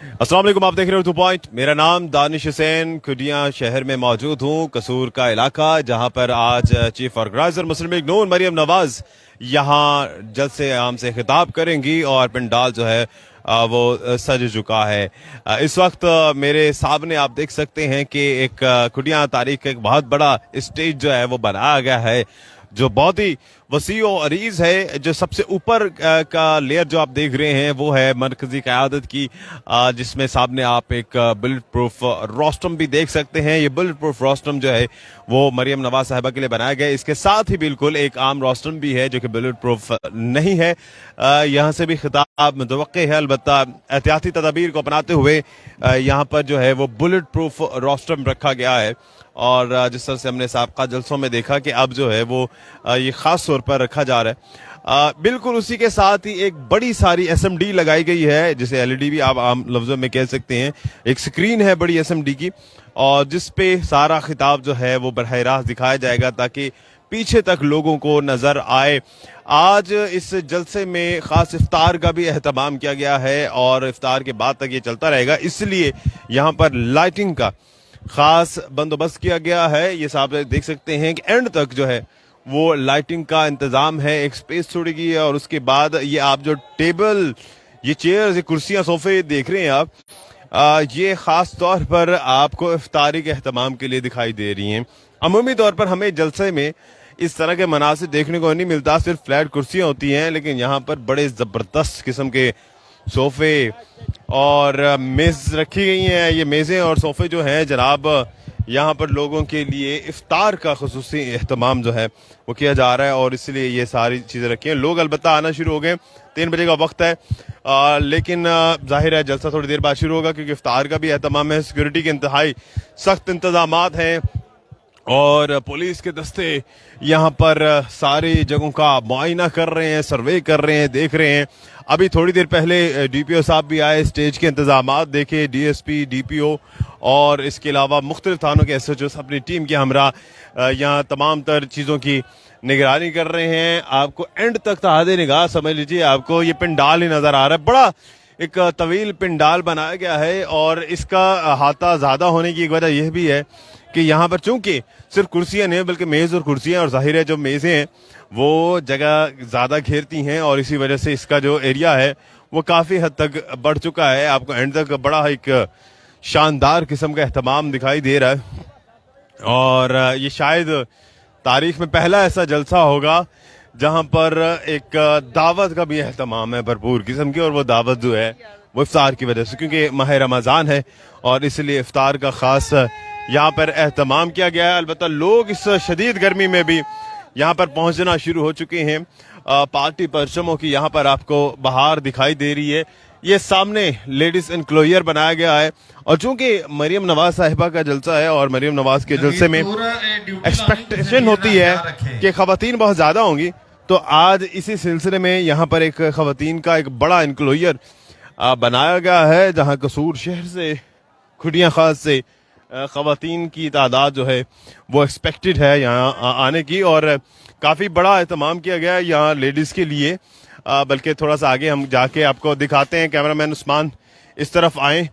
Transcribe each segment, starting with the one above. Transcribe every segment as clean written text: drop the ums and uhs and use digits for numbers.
अस्सलाम वालेकुम, आप देख रहे हो 2 पॉइंट। मेरा नाम दानिश हुसैन, खुदियाँ शहर में मौजूद हूँ, कसूर का इलाका, जहाँ पर आज चीफ ऑर्गेनाइजर मुस्लिम लीग नून मरियम नवाज यहाँ जलसे आम से खिताब करेंगी और पंडाल जो है वो सज चुका है। इस वक्त मेरे सामने आप देख सकते हैं कि एक खुदियाँ तारीख का एक बहुत बड़ा स्टेज जो है वो बनाया गया है, जो बहुत ही वसी और अरीज है। जो सबसे ऊपर का लेयर जो आप देख रहे हैं वो है मरकजी क़यादत की, जिसमें सामने आप एक बुलेट प्रूफ रोस्टम भी देख सकते हैं। ये बुलेट प्रूफ रोस्टम जो है वो मरियम नवाज साहिबा के लिए बनाया गया है। इसके साथ ही बिल्कुल एक आम रोस्टम भी है जो कि बुलेट प्रूफ नहीं है। यहाँ से भी खिताब मुतवक्के है, अलबत्ता एहतियाती तदाबीर को अपनाते हुए यहाँ पर जो है वो बुलेट प्रूफ रोस्टम रखा गया है। और जिस तरह से हमने साबका जलसों में देखा कि अब जो है वो ये खास तौर पर रखा जा रहा है। बिल्कुल उसी के साथ ही एक बड़ी सारी एसएमडी लगाई गई है, जिसे एलईडी भी आप आम लफ्जों में कह सकते हैं। एक स्क्रीन है बड़ी एसएमडी की, और जिस पे सारा खिताब जो है वो बरह रास्त दिखाया जाएगा ताकि पीछे तक लोगों को नजर आए। आज इस जलसे में खास इफ्तार का भी एहतमाम किया गया है और इफ्तार के बाद तक ये चलता रहेगा, इसलिए यहाँ पर लाइटिंग का खास बंदोबस्त किया गया है। ये साहब देख सकते हैं कि एंड तक जो है वो लाइटिंग का इंतजाम है। एक स्पेस छोड़ी गई है और उसके बाद ये आप जो टेबल, ये चेयर्स, ये कुर्सियां, सोफे देख रहे हैं आप, ये खास तौर पर आपको इफ्तारी के एहतमाम के लिए दिखाई दे रही हैं। अमूमी तौर पर हमें जलसे में इस तरह के मनासिब देखने को नहीं मिलता, सिर्फ फ्लैट कुर्सियां होती हैं, लेकिन यहाँ पर बड़े ज़बरदस्त किस्म के सोफे और मेज रखी गई हैं। ये मेज़ें और सोफे जो हैं जनाब, यहाँ पर लोगों के लिए इफ्तार का खुसूसी एहतमाम जो है वो किया जा रहा है और इसलिए ये सारी चीज़ें रखी हैं। लोग अलबत्ता आना शुरू हो गए, 3 बजे का वक्त है, लेकिन जाहिर है जलसा थोड़ी देर बाद शुरू होगा क्योंकि इफ्तार का भी एहतमाम है। सिक्योरिटी के इंतहाई सख्त इंतजामात हैं और पुलिस के दस्ते यहाँ पर सारी जगहों का मुआयना कर रहे हैं, सर्वे कर रहे हैं, देख रहे हैं। अभी थोड़ी देर पहले डीपीओ साहब भी आए, स्टेज के इंतजामात देखे, डीएसपी, डीपीओ और इसके अलावा मुख्तलिफ थानों के एसएचओ अपनी टीम के हमरा यहाँ तमाम तर चीज़ों की निगरानी कर रहे हैं। आपको एंड तक ताज़े निगाह समझ लीजिए, आपको ये पिंडाल ही नज़र आ रहा है। बड़ा एक तवील पिंडाल बनाया गया है और इसका अहाता ज़्यादा होने की एक वजह यह भी है कि यहाँ पर चूंकि सिर्फ कुर्सियाँ नहीं बल्कि मेज़ और कुर्सियाँ, और जाहिर है जो मेज़ें हैं वो जगह ज़्यादा घेरती हैं और इसी वजह से इसका जो एरिया है वो काफ़ी हद तक बढ़ चुका है। आपको एंड तक बड़ा एक शानदार किस्म का एहतमाम दिखाई दे रहा है और ये शायद तारीख में पहला ऐसा जलसा होगा जहाँ पर एक दावत का भी एहतमाम है भरपूर किस्म की, और वो दावत जो है वो इफ्तार की वजह से, क्योंकि माह रमज़ान है और इसलिए इफ्तार का ख़ास यहाँ पर एहतमाम किया गया है। अलबत्ता लोग इस शदीद गर्मी में भी यहाँ पर पहुँचना शुरू हो चुके हैं। पार्टी परचमों की यहाँ पर आपको बहार दिखाई दे रही है। ये सामने लेडीज इनक्लोजर बनाया गया है और चूंकि मरियम नवाज साहिबा का जलसा है और मरियम नवाज के जलसे में एक्सपेक्टेशन होती है कि खवातीन बहुत ज़्यादा होंगी, तो आज इसी सिलसिले में यहाँ पर एक खवातीन का एक बड़ा इनक्लोजर बनाया गया है, जहाँ कसूर शहर से, खुदियाँ खास से खवातीन की तादाद जो है वो एक्सपेक्टेड है यहाँ आने की, और काफ़ी बड़ा एहतमाम किया गया है यहाँ लेडीज़ के लिए। बल्कि थोड़ा सा आगे हम जाके आपको दिखाते हैं, कैमरामैन उस्मान इस तरफ आएँ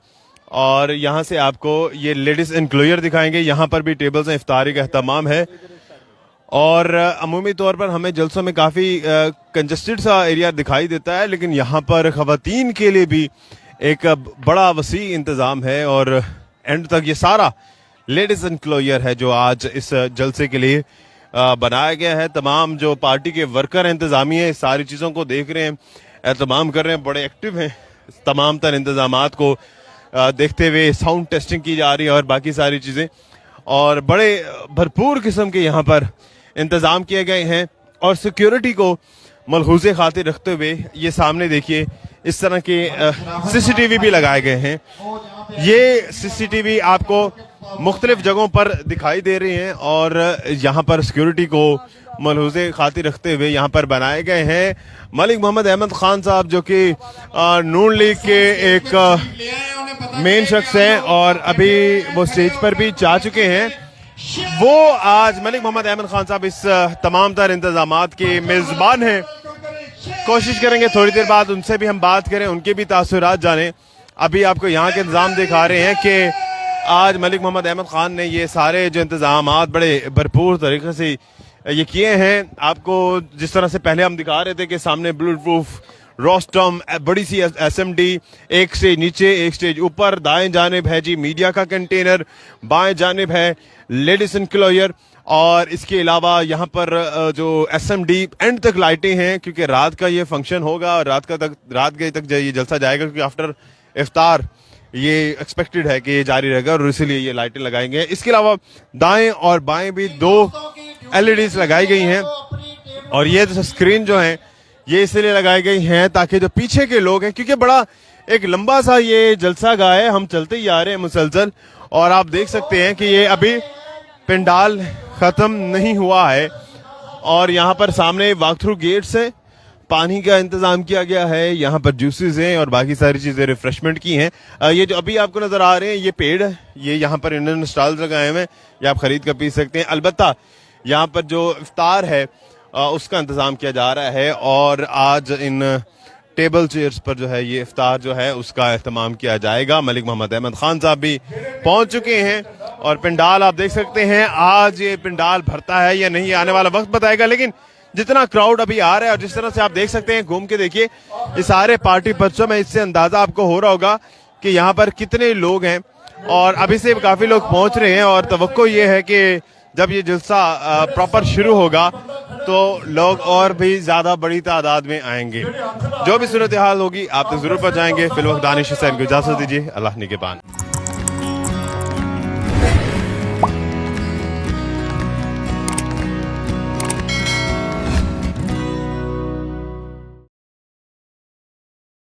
और यहाँ से आपको ये लेडीज़ इनक्लोजर दिखाएंगे। यहाँ पर भी टेबल्स हैं, इफ्तारी का एहतमाम है और अमूमी तौर पर हमें जलसों में काफ़ी कंजस्टेड सा एरिया दिखाई देता है, लेकिन यहाँ पर खवातीन के लिए भी एक बड़ा वसी इंतज़ाम है और एंड तक ये सारा लेडीज इनक्लोजर है जो आज इस जलसे के लिए बनाया गया है। तमाम जो पार्टी के वर्कर इंतजामिया सारी चीज़ों को देख रहे हैं, एहतमाम कर रहे हैं, बड़े एक्टिव हैं। तमाम तर इंतजामात को देखते हुए साउंड टेस्टिंग की जा रही है और बाकी सारी चीज़ें, और बड़े भरपूर किस्म के यहाँ पर इंतज़ाम किए गए हैं और सिक्योरिटी को मलहूज़े खातिर रखते हुए ये सामने देखिए इस तरह के सीसीटीवी भी लगाए गए हैं। ये सीसीटीवी आपको मुख्तलिफ जगहों पर दिखाई दे रही हैं और यहाँ पर सिक्योरिटी को मलहूज़े खातिर रखते हुए यहाँ पर बनाए गए हैं। मलिक मोहम्मद अहमद खान साहब जो कि नून लीग के एक मेन शख्स हैं और अभी वो स्टेज पर भी जा चुके हैं, वो आज मलिक मोहम्मद अहमद खान साहब इस तमाम तर इंतजामात के मेज़बान हैं। कोशिश करेंगे थोड़ी देर बाद उनसे भी हम बात करें, उनके भी तासुरात जानें। ابھی آپ کو یہاں کے انتظام دکھا رہے ہیں کہ آج ملک محمد احمد خان نے یہ سارے جو انتظامات بڑے بھرپور طریقے سے یہ کیے ہیں. آپ کو جس طرح سے پہلے ہم دکھا رہے تھے کہ سامنے بلٹ پروف روسٹم بڑی سی SMD, ایک سٹیج نیچے ایک سٹیج اوپر, دائیں جانب ہے جی میڈیا کا کنٹینر, بائیں جانب ہے لیڈیز انکلوئر, اور اس کے علاوہ یہاں پر جو SMD اینڈ تک لائٹیں ہیں کیونکہ رات کا یہ فنکشن ہوگا اور رات گئے تک یہ جلسہ جائے گا کیونکہ آفٹر افطار یہ ایکسپیکٹڈ ہے کہ یہ جاری رہے گا اور اسی لیے یہ لائٹیں لگائیں گے. اس کے علاوہ دائیں اور بائیں بھی 2 LEDs لگائی گئی ہیں, اور یہ اسکرین جو ہیں یہ اس لیے لگائی گئی ہیں تاکہ جو پیچھے کے لوگ ہیں, کیونکہ بڑا ایک لمبا سا یہ جلسہ گاہ ہے, ہم چلتے ہی آ رہے ہیں مسلسل, اور آپ دیکھ سکتے ہیں کہ یہ ابھی پنڈال ختم نہیں ہوا ہے, اور یہاں پر سامنے واک تھرو گیٹس ہیں, پانی کا انتظام کیا گیا ہے, یہاں پر جوسز ہیں اور باقی ساری چیزیں ریفریشمنٹ کی ہیں. یہ جو ابھی آپ کو نظر آ رہے ہیں یہ پیڑ ہے, یہ یہاں پر انڈین اسٹالز لگائے ہوئے ہیں, یہ آپ خرید کر پی سکتے ہیں. البتہ یہاں پر جو افطار ہے اس کا انتظام کیا جا رہا ہے, اور آج ان ٹیبل چیئرز پر جو ہے یہ افطار جو ہے اس کا اہتمام کیا جائے گا. ملک محمد احمد خان صاحب بھی پہنچ چکے ہیں, اور پنڈال آپ دیکھ سکتے ہیں. آج یہ پنڈال بھرتا ہے یا نہیں آنے والا وقت بتائے گا, لیکن جتنا کراؤڈ ابھی آ رہا ہے اور جس طرح سے آپ دیکھ سکتے ہیں, گھوم کے دیکھیے یہ سارے پارٹی پرچم ہے, اس سے اندازہ آپ کو ہو رہا ہوگا کہ یہاں پر کتنے لوگ ہیں, اور ابھی سے کافی لوگ پہنچ رہے ہیں, اور توقع یہ ہے کہ جب یہ جلسہ پراپر شروع ہوگا تو لوگ اور بھی زیادہ بڑی تعداد میں آئیں گے. جو بھی صورتحال ہوگی آپ تک ضرور پہنچائیں گے. فی الوقت دانش حسین کو اجازت دیجیے, اللہ نگہبان.